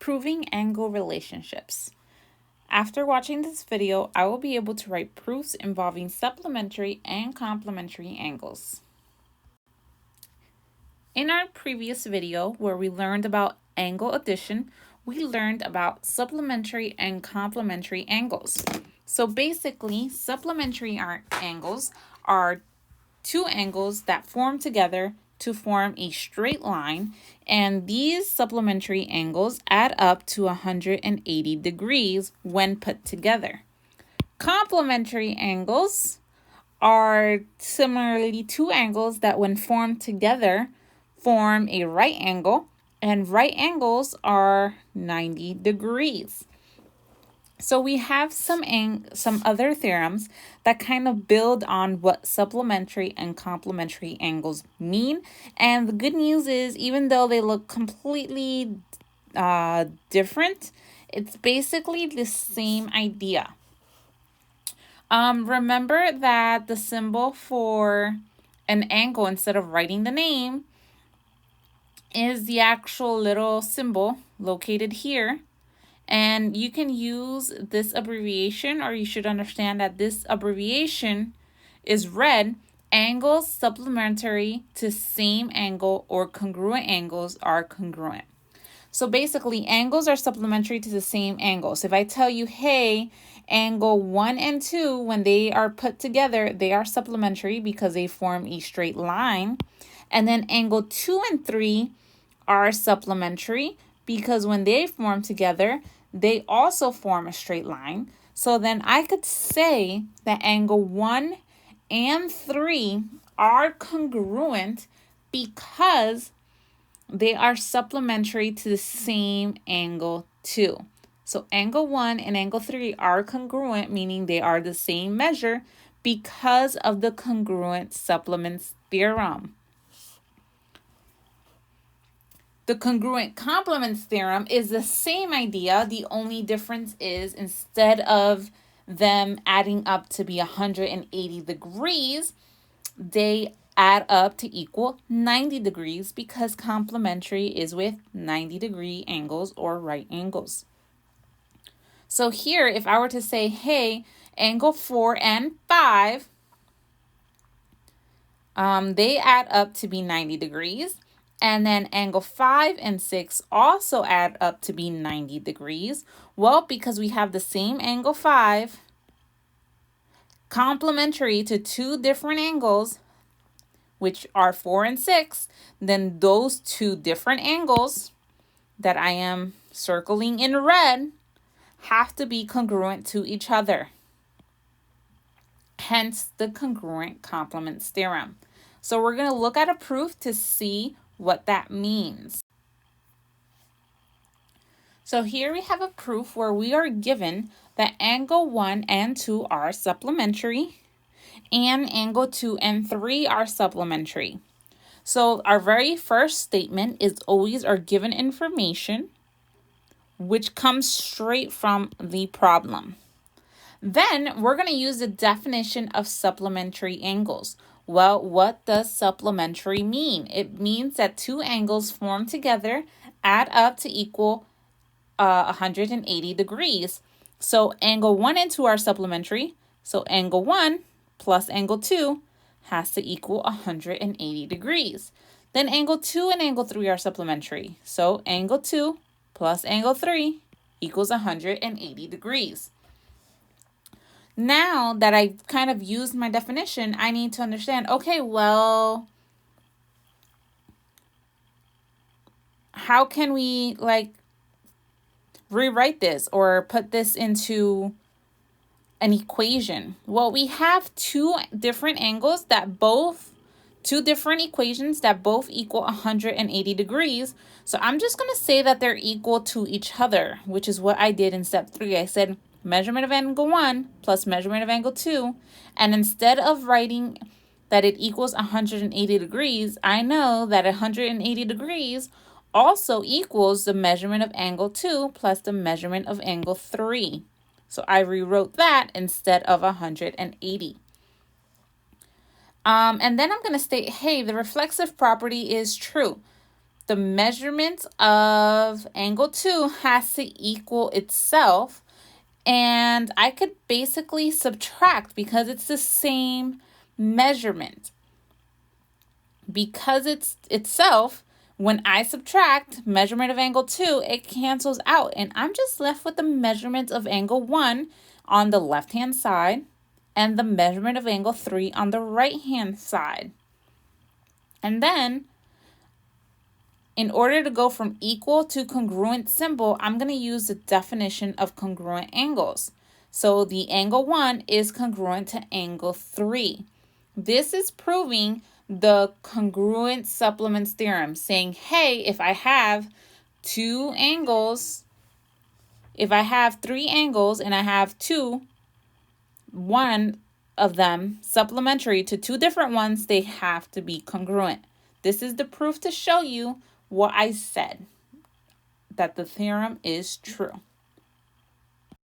proving angle relationships. After watching this video, I will be able to write proofs involving supplementary and complementary angles. In our previous video, where we learned about angle addition, we learned about supplementary and complementary angles. So basically, supplementary angles are two angles that form together to form a straight line, and these supplementary angles add up to 180 degrees when put together. Complementary angles are similarly two angles that when formed together form a right angle, and right angles are 90 degrees. So we have some other theorems that kind of build on what supplementary and complementary angles mean. And the good news is, even though they look completely different, it's basically the same idea. Remember that the symbol for an angle, instead of writing the name, is the actual little symbol located here. And you can use this abbreviation, or you should understand that this abbreviation is read angles supplementary to same angle or congruent angles are congruent. So basically, angles are supplementary to the same angle. So if I tell you, hey, angle 1 and 2, when they are put together, they are supplementary because they form a straight line. And then angle 2 and 3 are supplementary because when they form together, they also form a straight line. So then I could say that angle 1 and 3 are congruent because they are supplementary to the same angle 2. So angle 1 and angle 3 are congruent, meaning they are the same measure because of the congruent supplements theorem. The congruent complements theorem is the same idea. The only difference is, instead of them adding up to be 180 degrees, they add up to equal 90 degrees because complementary is with 90-degree angles or right angles. So here, if I were to say, hey, angle 4 and 5, they add up to be 90 degrees. And then angle 5 and 6 also add up to be 90 degrees. Well, because we have the same angle 5, complementary to two different angles, which are 4 and 6, then those two different angles that I am circling in red have to be congruent to each other. Hence the congruent complements theorem. So we're going to look at a proof to see what that means. So here we have a proof where we are given that angle 1 and 2 are supplementary and angle 2 and 3 are supplementary. So our very first statement is always our given information, which comes straight from the problem. Then we're going to use the definition of supplementary angles. Well, what does supplementary mean? It means that two angles formed together add up to equal 180 degrees. So angle 1 and 2 are supplementary. So angle 1 plus angle 2 has to equal 180 degrees. Then angle 2 and angle 3 are supplementary. So angle 2 plus angle 3 equals 180 degrees. Now that I've kind of used my definition, I need to understand, okay, well, how can we rewrite this or put this into an equation? Well, we have two different equations that both equal 180 degrees. So I'm just going to say that they're equal to each other, which is what I did in step 3. I said measurement of angle 1 plus measurement of angle 2. And instead of writing that it equals 180 degrees, I know that 180 degrees also equals the measurement of angle 2 plus the measurement of angle 3. So I rewrote that instead of 180. And then I'm going to state, hey, the reflexive property is true. the measurement of angle 2 has to equal itself. And I could basically subtract because it's the same measurement. Because it's itself, when I subtract measurement of angle 2, it cancels out. And I'm just left with the measurement of angle 1 on the left-hand side and the measurement of angle 3 on the right-hand side. And then, in order to go from equal to congruent symbol, I'm going to use the definition of congruent angles. So the angle 1 is congruent to angle 3. This is proving the congruent supplements theorem, saying, hey, if I have three angles and I have one of them supplementary to two different ones, they have to be congruent. This is the proof to show you what I said, that the theorem is true.